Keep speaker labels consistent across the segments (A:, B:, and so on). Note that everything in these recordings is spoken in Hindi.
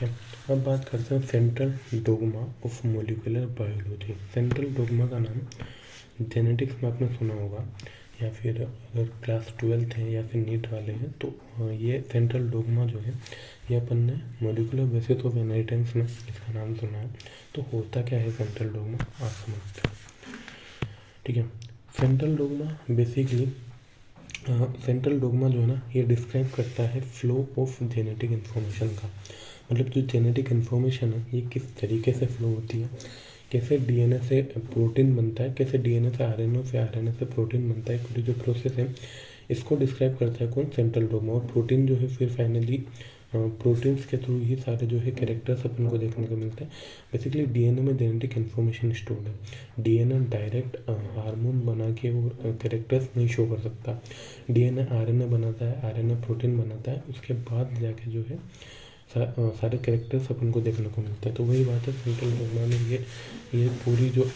A: है। अब बात करते हैं central dogma of molecular biology. Central dogma का नाम जेनेटिक्स में आपने सुना होगा, या फिर अगर क्लास 12th है या फिर नीट वाले हैं तो ये सेंट्रल डोग्मा जो है ये अपन ने मोलिकुलर बेसिस ऑफ इनहेरिटेंस में इसका नाम सुना है। तो होता क्या है सेंट्रल डोग्मा, आप समझते हैं, ठीक है। Central dogma basically central dogma जो है ना ये डिस्क्राइब करता है फ्लो ऑफ जेनेटिक इन्फॉर्मेशन का। मतलब जो जेनेटिक इन्फॉर्मेशन है ये किस तरीके से फ्लो होती है, कैसे डीएनए से प्रोटीन बनता है, कैसे डीएनए से आरएनए से प्रोटीन बनता है, पूरी जो प्रोसेस है इसको डिस्क्राइब करता है कौन, सेंट्रल डोग्मा। और प्रोटीन जो है फिर फाइनली प्रोटीन्स के थ्रू ही सारे जो है कैरेक्टर्स अपन को देखने को मिलते हैं। बेसिकली डीएनए में जेनेटिक इन्फॉर्मेशन स्टोर्ड है। डीएनए डायरेक्ट हार्मोन बना के वो कैरेक्टर्स नहीं शो कर सकता। डीएनए आरएनए बनाता है, आरएनए प्रोटीन बनाता है, उसके बाद जाके जो है सारे कैरेक्टर्स अपन को देखने को मिलते हैं। तो वही बात है सेंट्रल डोग्मा में ये पूरी जो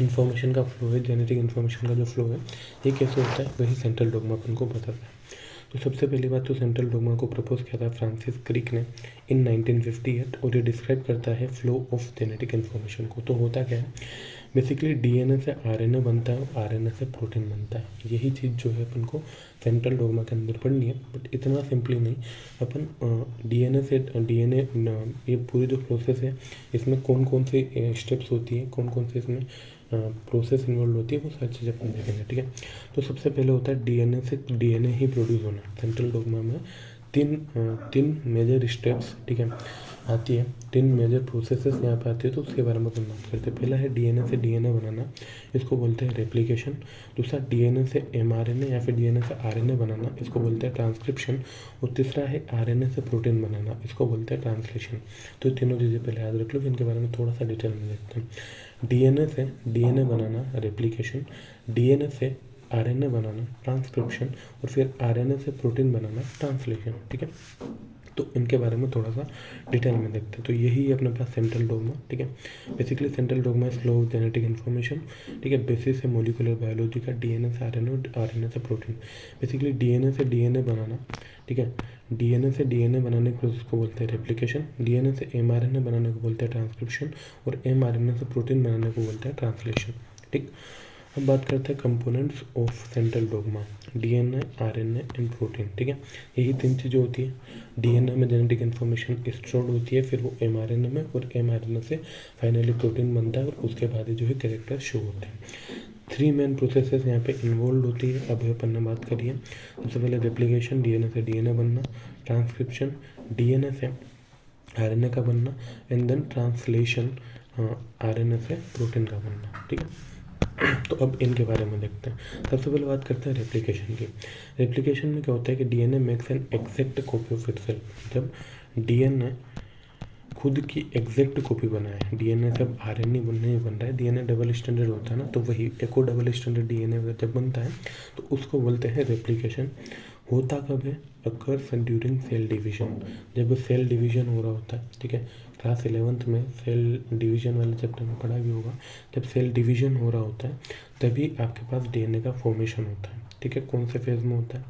A: इन्फॉर्मेशन का फ्लो है, जेनेटिक इन्फॉर्मेशन का जो फ्लो है ये कैसे होता है वही सेंट्रल डोग्मा अपन को बताता है। तो सबसे पहली बात तो सेंट्रल डोग्मा को प्रपोज किया था फ्रांसिस क्रिक ने इन 1958 और ये डिस्क्राइब करता है फ्लो ऑफ जेनेटिक इन्फॉर्मेशन को। तो होता क्या है, बेसिकली डीएनए से आरएनए बनता है और आरएनए से प्रोटीन बनता है। यही चीज़ जो है अपन को सेंट्रल डोग्मा के अंदर पढ़नी है, बट इतना सिंपली नहीं। अपन डीएनए से डीएनए ये पूरी जो प्रोसेस है इसमें कौन कौन सी स्टेप्स होती है, कौन कौन से इसमें प्रोसेस इन्वॉल्व होती है, वो सारी चीज़ अपन देखेंगे, ठीक है। तो सबसे पहले होता है डीएनए से डीएनए ही प्रोड्यूस होना। सेंट्रल डोग्मा में तीन मेजर स्टेप्स, ठीक है, आती है, तीन मेजर प्रोसेसेस यहाँ पे आती है। तो उसके बारे में अपन बात करते हैं। पहला है डीएनए से डीएनए बनाना, इसको बोलते हैं रेप्लिकेशन। दूसरा डीएनए से एमआरएनए या फिर डीएनए से आरएनए बनाना, इसको बोलते हैं ट्रांसक्रिप्शन। और तीसरा है आरएनए से प्रोटीन बनाना, इसको बोलते हैं ट्रांसलेशन। तो तीनों चीज़ें पहले याद रख लो, इनके बारे में थोड़ा सा डिटेल में देखते हैं। डीएनए से डीएनए बनाना रेप्लिकेशन, डीएनए से आरएनए बनाना ट्रांसक्रिप्शन, और फिर आरएनए से प्रोटीन बनाना ट्रांसलेशन, ठीक है। तो इनके बारे में थोड़ा सा डिटेल में देखते हैं। तो यही है अपने पास सेंट्रल डोग्मा, ठीक है। Basically central dogma is flow of genetic information, ठीक है। बेसिस है मोलिकुलर बायोलॉजी का, डीएनए से आरएनए और आरएनए से प्रोटीन। बेसिकली डीएनए से डीएनए बनाना, ठीक है, डीएनए से डीएनए बनाने के प्रोसेस को बोलते हैं रेप्लिकेशन, डीएनए से एमआरएनए बनाने को बोलते हैं ट्रांसक्रिप्शन, और एमआरएनए से प्रोटीन बनाने को बोलते हैं ट्रांसलेशन, ठीक। अब बात करते हैं components of central dogma, DNA, RNA and protein, ठीक है। यही तीन चीज़ें होती है। डीएनए में जेनेटिक इन्फॉर्मेशन स्टोर्ड होती है, फिर वो एमआरएनए में, और एमआरएनए से फाइनली प्रोटीन बनता है, और उसके बाद जो है कैरेक्टर शो होते हैं। 3 मेन प्रोसेसेस यहाँ पे इन्वॉल्व होती है। अब अपन ने बात करी है, सबसे पहले रेप्लिकेशन, डीएनए से डीएनए बनना, ट्रांसक्रिप्शन, डीएनए से आरएनए का बनना, एंड देन ट्रांसलेशन, आरएनए से प्रोटीन का बनना, ठीक है। तो अब इनके बारे में देखते हैं। सबसे पहले बात करते हैं रेप्लिकेशन की। रेप्लिकेशन में क्या होता है कि DNA makes an exact copy of itself. जब डीएनए खुद की एग्जैक्ट कॉपी बनाए, डीएनए जब आरएनए नहीं बन रहा है, डीएनए डबल स्टैंडर्ड होता है ना, तो वही एक और डबल स्टैंडर्ड डीएनए जब बनता है तो उसको बोलते हैं रेप्लिकेशन। होता कब है, अकर्स ड्यूरिंग सेल डिवीजन, जब सेल डिवीजन हो रहा होता है, ठीक है। क्लास 11th में सेल डिवीजन वाले चैप्टर में पढ़ा भी होगा। जब सेल डिवीजन हो रहा होता है तभी आपके पास डीएनए का फॉर्मेशन होता है, ठीक है। कौन से फेज में होता है,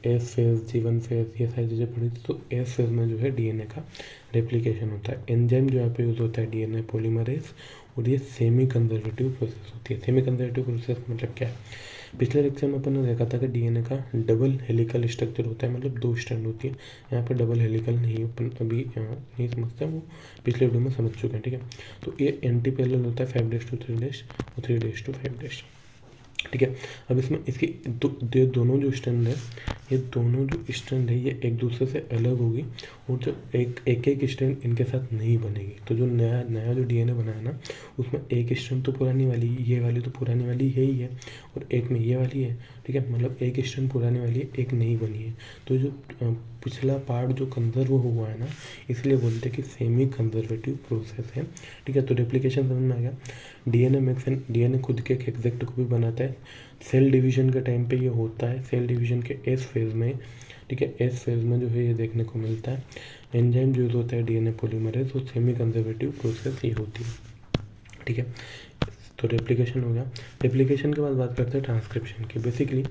A: एस फेज, G1 फेज, ये सारी चीज़ें पढ़ी थी। तो एस फेज में जो है डीएनए का रेप्लिकेशन होता है। एंजाइम जो यहाँ पे यूज़ होता है डीएनए पॉलीमरेज, और ये सेमी कंजर्वेटिव प्रोसेस होती है। सेमी कंजर्वेटिव प्रोसेस मतलब क्या है, पिछले लेक्चर में अपन ने देखा था कि डीएनए का डबल हेलिकल स्ट्रक्चर होता है, मतलब 2 स्ट्रैंड होती है। यहाँ पे डबल हेलिकल नहीं, अपन अभी नहीं समझते हैं, वो पिछले वीडियो में समझ चुके हैं, ठीक है। तो ये एंटी पैरेलल होता है 5' to 3' और 3' to 5', ठीक है। अब इसमें इसकी दोनों जो स्ट्रैंड है, ये दोनों जो स्ट्रैंड है ये एक दूसरे से अलग होगी, और जो एक स्ट्रैंड इनके साथ नहीं बनेगी। तो जो नया जो डीएनए बना है ना, उसमें एक स्ट्रैंड तो पुरानी वाली, ये वाली तो पुरानी वाली है ही है, और एक में ये वाली है, ठीक है। मतलब एक स्ट्रैंड पुरानी वाली है, एक नई बनी है। तो जो पिछला पार्ट जो कंजर्व हुआ है ना, इसलिए बोलते हैं कि सेमी कंजर्वेटिव प्रोसेस है, ठीक है। तो रेप्लिकेशन समझ में आ गया। डीएनए खुद के एक एग्जैक्ट कॉपी बनाता है। सेल डिवीजन के टाइम पे ये होता है, सेल डिवीजन के एस फेज में, ठीक है। एस फेज में जो है ये देखने को मिलता है। एंजाइम यूज होता है डीएनए पॉलीमरेज, और सेमी कंजर्वेटिव प्रोसेस ये होती है, ठीक है। तो रेप्लिकेशन हो गया। रेप्लिकेशन के बाद बात करते हैं ट्रांसक्रिप्शन की। बेसिकली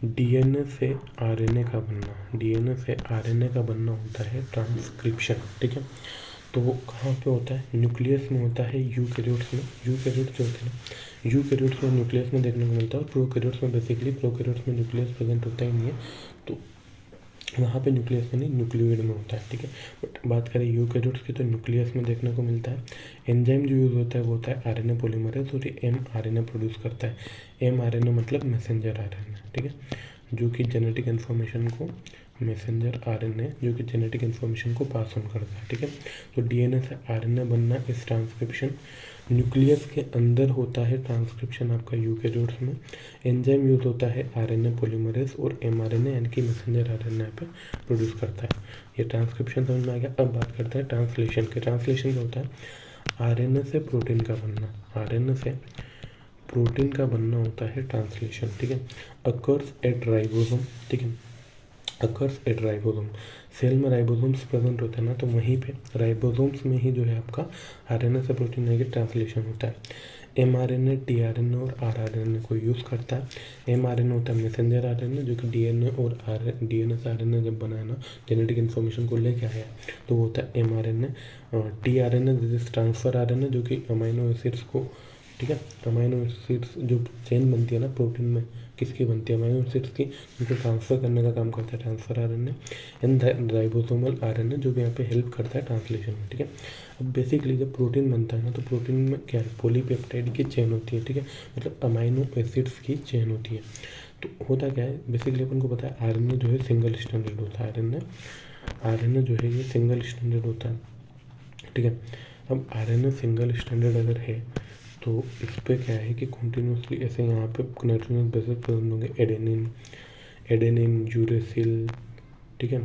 A: डीएनए से आरएनए का बनना, डीएनए से आरएनए का बनना होता है ट्रांसक्रिप्शन, ठीक है। तो वो कहाँ पे होता है? न्यूक्लियस में होता है, यूकैरियोट्स में। यूकैरियोट्स जो होते हैं ना, यूकैरियोट्स में न्यूक्लियस में देखने को मिलता है, और प्रोकैरियोट्स में बेसिकली, प्रोकैरियोट्स में न्यूक्लियस प्रेजेंट होता ही नहीं है, तो वहाँ पे न्यूक्लियस में नहीं, न्यूक्लियोइड में होता है, ठीक है। बट बात करें यूकैरियोट्स की, तो न्यूक्लियस में देखने को मिलता है। एंजाइम जो यूज़ होता है वो होता है आरएनए पॉलीमरेज, और ये mRNA प्रोड्यूस करता है। mRNA मतलब मैसेंजर आरएनए, ठीक है, जो कि जेनेटिक इन्फॉर्मेशन को, मैसेंजर आरएनए जो कि जेनेटिक इन्फॉर्मेशन को पास ऑन करता है, ठीक है। तो डीएनए से आरएनए बनना इस ट्रांसक्रिप्शन। न्यूक्लियस के अंदर होता है ट्रांसक्रिप्शन आपका यूकैरियोट्स में। एंजाइम यूज होता है आरएनए पॉलीमरेज, और mRNA यानी कि मैसेंजर आरएनए पे प्रोड्यूस करता है। ये ट्रांसक्रिप्शन समझ में आ गया। अब बात करते हैं ट्रांसलेशन के। ट्रांसलेशन क्या होता है? आरएनए से प्रोटीन का बनना, आरएनए से प्रोटीन का बनना होता है ट्रांसलेशन, ठीक है। अकर्स एट राइबोसोम, ठीक है, अकर्स एट राइबोसोम। सेल में राइबोसोम्स प्रेजेंट होते हैं ना, तो वहीं पे राइबोसोम्स में ही जो है आपका आरएनए से प्रोटीन का ट्रांसलेशन होता है। mRNA, tRNA और rRNA को यूज़ करता है। mRNA होता है मैसेंजर आरएनए, जो कि डीएनए और डीएनए से आरएनए जब बनाया ना, जेनेटिक इन्फॉर्मेशन को लेके आया, तो वो होता है mRNA। tRNA this is transfer RNA, जो कि अमाइनो एसिड्स को, ठीक है, अमाइनो एसिड्स जो चेन बनती है ना प्रोटीन में, किसकी बनती है? अमाइनो एसिड्स की, उनको ट्रांसफ़र करने का काम करता है transfer RNA. And ribosomal RNA जो कि यहाँ पे हेल्प करता है ट्रांसलेशन में, ठीक है। अब बेसिकली जब प्रोटीन बनता है ना, तो प्रोटीन में क्या है? पॉलीपेप्टाइड की चेन होती है, ठीक है, मतलब अमाइनो एसिड्स की चेन होती है। तो होता क्या है बेसिकली, अपन को पता है आरएनए जो है सिंगल स्टैंडर्ड होता है, आरएनए जो है ये सिंगल स्टैंडर्ड होता है, ठीक है। अब आरएनए सिंगल स्टैंडर्ड अगर है, तो इस पर क्या है कि कंटिन्यूसली ऐसे यहाँ पे नाइट्रोजन बेसिस प्रेजेंट होंगे, एडेनिन, यूरेसिल, ठीक है,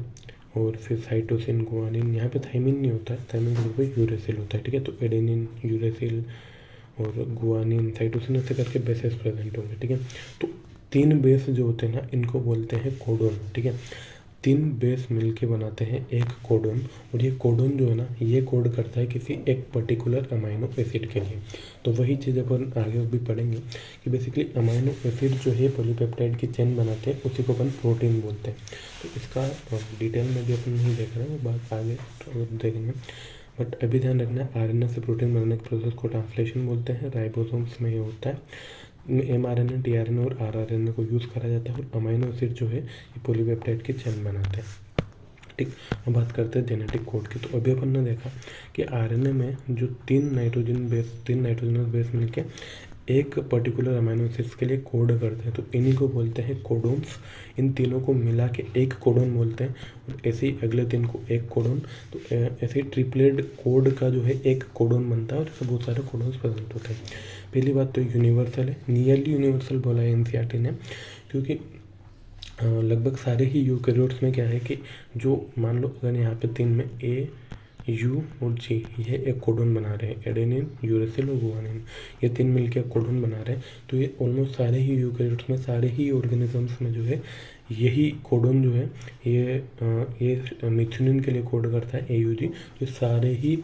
A: और फिर साइटोसिन, गुआनिन। यहाँ पे थाइमिन नहीं होता है, थाइमिन के ऊपर यूरेसिल होता है, ठीक है। तो एडेनिन, यूरेसिल और गुआनिन, साइटोसिन ऐसे करके बेसेस प्रेजेंट होंगे, ठीक है। तो 3 बेस जो होते हैं ना, इनको बोलते हैं कोडोन, ठीक है। 3 बेस मिलके बनाते हैं एक कोडोन, और ये कोडोन जो है ना, ये कोड करता है किसी एक पर्टिकुलर अमाइनो एसिड के लिए। तो वही चीज़ अपन आगे भी पढ़ेंगे कि बेसिकली अमाइनो एसिड जो है पॉलीपेप्टाइड की चेन बनाते हैं, उसी को अपन प्रोटीन बोलते हैं। तो इसका डिटेल में भी अपन नहीं देख रहे हैं, वो बात आगे देखेंगे। बट अभी ध्यान रखना, आरएनए से प्रोटीन बनाने के प्रोसेस को ट्रांसलेशन बोलते हैं। राइबोसोम्स में ये होता है। mRNA, tRNA और rRNA को यूज़ करा जाता है, और अमाइनो एसिड जो है ये पॉलीपेप्टाइड की चेन बनाते हैं, ठीक। अब बात करते हैं जेनेटिक कोड की। तो अभी अपन ने देखा कि आरएनए में जो 3 नाइट्रोजनस बेस मिलके एक पर्टिकुलर अमाइनो एसिड्स के लिए कोड करते हैं, तो इन्हीं को बोलते हैं कोडोन्स। इन तीनों को मिला के एक कोडोन बोलते हैं, और ऐसे ही अगले 3 को एक कोडोन। तो ऐसे ट्रिपलेट कोड का जो है एक कोडोन बनता है, और इससे बहुत सारे कोडोन्स प्रेजेंट होते हैं। पहली बात तो यूनिवर्सल है, नियरली यूनिवर्सल बोला है एनसीईआरटी ने, क्योंकि लगभग सारे ही यूकैरियोट्स में क्या है कि जो मान लो अगर यहाँ पे 3 में ए, यू और जी, ये एक कोडोन बना रहे हैं, एडेनिन, यूरेसिल और गुआनिन, ये 3 मिलके एक कोडोन बना रहे हैं। तो ये ऑलमोस्ट सारे ही यूकैरियोट्स में, सारे ही ऑर्गेनिजम्स में जो है यही कोडोन जो है ये मिथ्योनिन के लिए कोड करता है, AUG। तो सारे ही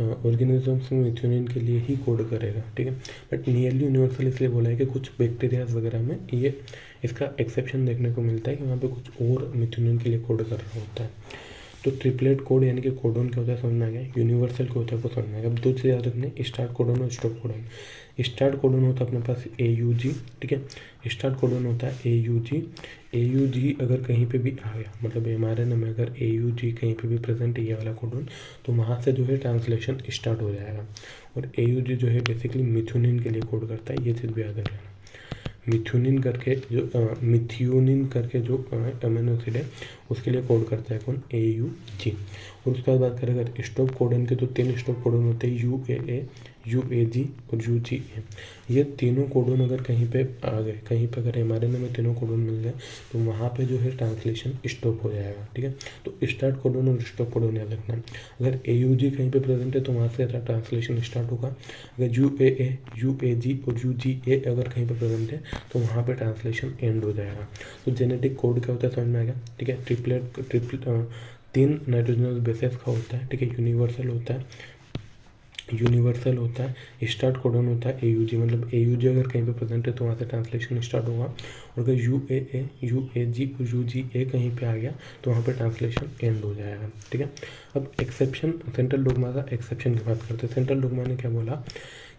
A: ऑर्गेनिजम्स में मिथ्योनिन के लिए ही कोड करेगा, ठीक है। बट नियरली यूनिवर्सल इसलिए बोला है कि कुछ बैक्टीरियाज वगैरह में ये इसका एक्सेप्शन देखने को मिलता है कि वहाँ पे कुछ और मिथ्योनिन के लिए कोड कर रहा होता है। तो ट्रिपलेट कोड यानी कि कोडोन क्या होता है समझ में आ गया, यूनिवर्सल क्या होता है वो समझ में आ गया। अब 2 चीज़ याद रखने, स्टार्ट कोडोन और स्टॉप कोडोन। स्टार्ट कोडोन होता है अपने पास AUG, ठीक है, स्टार्ट कोडोन होता है AUG अगर कहीं पे भी आ गया, मतलब mRNA में अगर AUG कहीं पे भी प्रेजेंट है, ये वाला कोडोन, तो वहाँ से जो है ट्रांसलेशन स्टार्ट हो जाएगा। और AUG जो है बेसिकली मिथ्योनिन के लिए कोड करता है, ये चीज़ भी याद रखना। मिथ्योनिन करके जो अमीनो एसिड है उसके लिए कोड करता है कौन? AUG। और उसके बाद बात करें अगर स्टॉप कोडन के, तो 3 स्टॉप कोडन होते हैं, UAA, UAG और UGA। ये तीनों कोडन अगर कहीं पे आ गए, कहीं पे अगर mRNA में तीनों कोडन मिल गए, तो वहाँ पे जो है ट्रांसलेशन स्टॉप हो जाएगा, ठीक है। तो स्टार्ट कोडन और स्टॉप कोडन याद रखना। अगर AUG कहीं पे प्रेजेंट है तो वहाँ से ट्रांसलेशन स्टार्ट होगा। अगर UAA, UAG और UGA अगर कहीं पे प्रेजेंट है तो वहाँ पे ट्रांसलेशन एंड हो जाएगा। तो जेनेटिक कोड क्या होता है समझ में आ गया, ठीक है। ट्रिपलेट 3 नाइट्रोजनस बेसेस का होता है, ठीक है, यूनिवर्सल होता है। यूनिवर्सल होता है, स्टार्ट कोडन होता है AUG, मतलब AUG अगर कहीं पे प्रेजेंट है तो वहाँ से ट्रांसलेशन स्टार्ट होगा, और अगर UAA UAG UGA कहीं पे आ गया तो वहाँ पे ट्रांसलेशन एंड हो जाएगा। ठीक है, अब एक्सेप्शन, सेंट्रल डोग्मा का एक्सेप्शन की बात करते हैं। सेंट्रल डोग्मा ने क्या बोला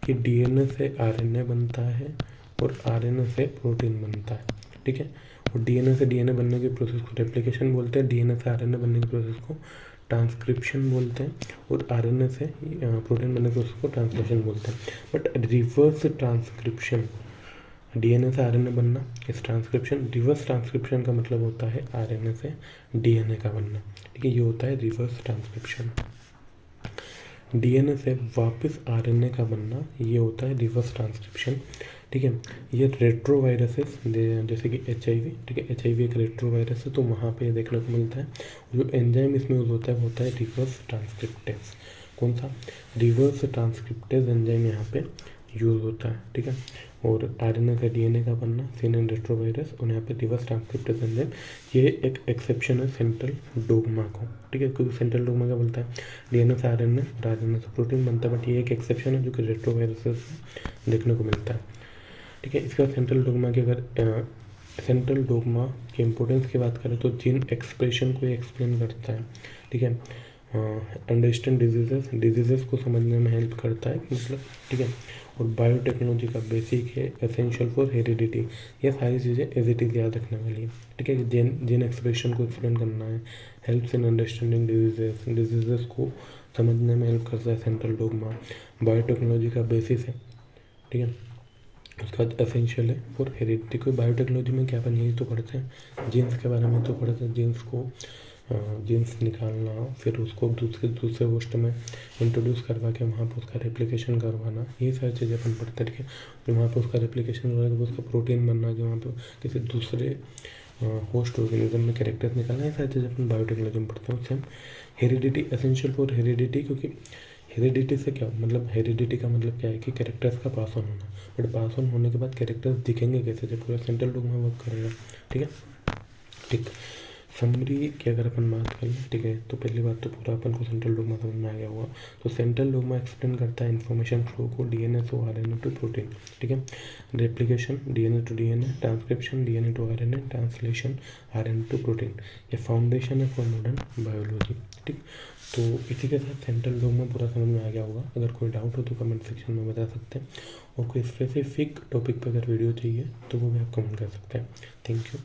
A: कि DNA से RNA बनता है और RNA से प्रोटीन बनता है। ठीक है, और DNA से DNA बनने की प्रोसेस को रेप्लिकेशन बोलते हैं, DNA से RNA बनने की प्रोसेस को ट्रांसक्रिप्शन बोलते हैं, और RNA से प्रोटीन बनने की प्रोसेस को ट्रांसलेशन बोलते हैं। बट रिवर्स ट्रांसक्रिप्शन, DNA से RNA बनना इस ट्रांसक्रिप्शन, रिवर्स ट्रांसक्रिप्शन का मतलब होता है RNA से DNA का बनना। ठीक है, ये होता है रिवर्स ट्रांसक्रिप्शन। DNA से वापस RNA का बनना, ये होता है रिवर्स ट्रांसक्रिप्शन। ठीक है, ये रेट्रोवायरसेस जैसे कि HIV, ठीक है, HIV एक रेट्रोवायरस है तो वहाँ पे देखने को मिलता है। जो एंजाइम इसमें यूज होता है वो होता है रिवर्स ट्रांसक्रिप्टेज। कौन सा? रिवर्स ट्रांसक्रिप्टेज एंजाइम यहाँ पे यूज होता है। ठीक है, और RNA का DNA का बनना, सेन एंड रेट्रोवायरस, और यहाँ पे रिवर्स ट्रांसक्रिप्टेज एंजाइम, ये एक एक्सेप्शन है सेंट्रल डोग्मा को। ठीक है, क्योंकि सेंट्रल डोग्मा क्या बोलता है DNA से RNA और RNA से प्रोटीन बनता है, बट ये एक एक्सेप्शन है जो कि रेट्रोवायरसेस में देखने को मिलता है। ठीक है, इसके बाद सेंट्रल डोग्मा की अगर सेंट्रल डोग्मा की इम्पोर्टेंस की बात करें तो जीन एक्सप्रेशन को एक्सप्लेन करता है। ठीक है, अंडरस्टैंड डिजीजेस को समझने में हेल्प करता है, मतलब। ठीक है, और बायोटेक्नोलॉजी का बेसिक है, एसेंशियल फॉर हेरिडिटी, ये सारी चीज़ें एज इट इज़ याद रखने वाली है। ठीक है, जीन एक्सप्रेशन को एक्सप्लेन करना है, हेल्प्स इन अंडरस्टैंडिंग डिजीजेस को समझने में हेल्प करता है सेंट्रल डोग्मा, बायोटेक्नोलॉजी का बेसिस है। ठीक है, उसके बाद एसेंशियल है फॉर हेरिडिटी। कोई बायोटेक्नोलॉजी में क्या अपन यही तो पढ़ते हैं, जीन्स के बारे में तो पढ़ते हैं, जीन्स निकालना, फिर उसको दूसरे होस्ट में इंट्रोड्यूस करवा के वहाँ पर उसका रेप्लिकेशन करवाना, ये सारी चीज़ें अपन पढ़ते हैं। फिर वहाँ पर उसका रेप्लिकेशन करवा के उसका प्रोटीन बनना, जो वहाँ पर किसी दूसरे होस्ट ऑर्गेनिज्म में कैरेक्टर्स निकालना, ये सारी चीज़ें अपन बायोटेक्नोलॉजी में पढ़ते हैं। उससे हेरिडिटी, एसेंशियल फॉर हेरिडिटी, क्योंकि हेरिडिटी से क्या मतलब, हेरिडिटी का मतलब क्या है कि कैरेक्टर्स का पास ऑन होना, बट पास ऑन होने के बाद कैरेक्टर्स दिखेंगे कैसे, जब पूरा सेंट्रल डोग्मा वर्क करेगा। ठीक है, ठीक, समरी की अगर अपन बात करें, ठीक है, तो पहली बात तो पूरा अपन को सेंट्रल डोग्मा समझ में आ गया हुआ। तो सेंट्रल डोग्मा एक्सप्लेन करता है इन्फॉर्मेशन फ्लो को DNA से RNA टू प्रोटीन। ठीक है, replication DNA to DNA, transcription DNA to RNA, translation RNA to protein, ये फाउंडेशन है फॉर मॉडर्न बायोलॉजी। ठीक, तो इसी के साथ सेंट्रल डोग्मा पूरा समझ में आ गया होगा। अगर कोई डाउट हो तो कमेंट सेक्शन में बता सकते हैं, और कोई स्पेसिफिक टॉपिक पर अगर वीडियो चाहिए तो वो भी आप कमेंट कर सकते हैं। Thank you.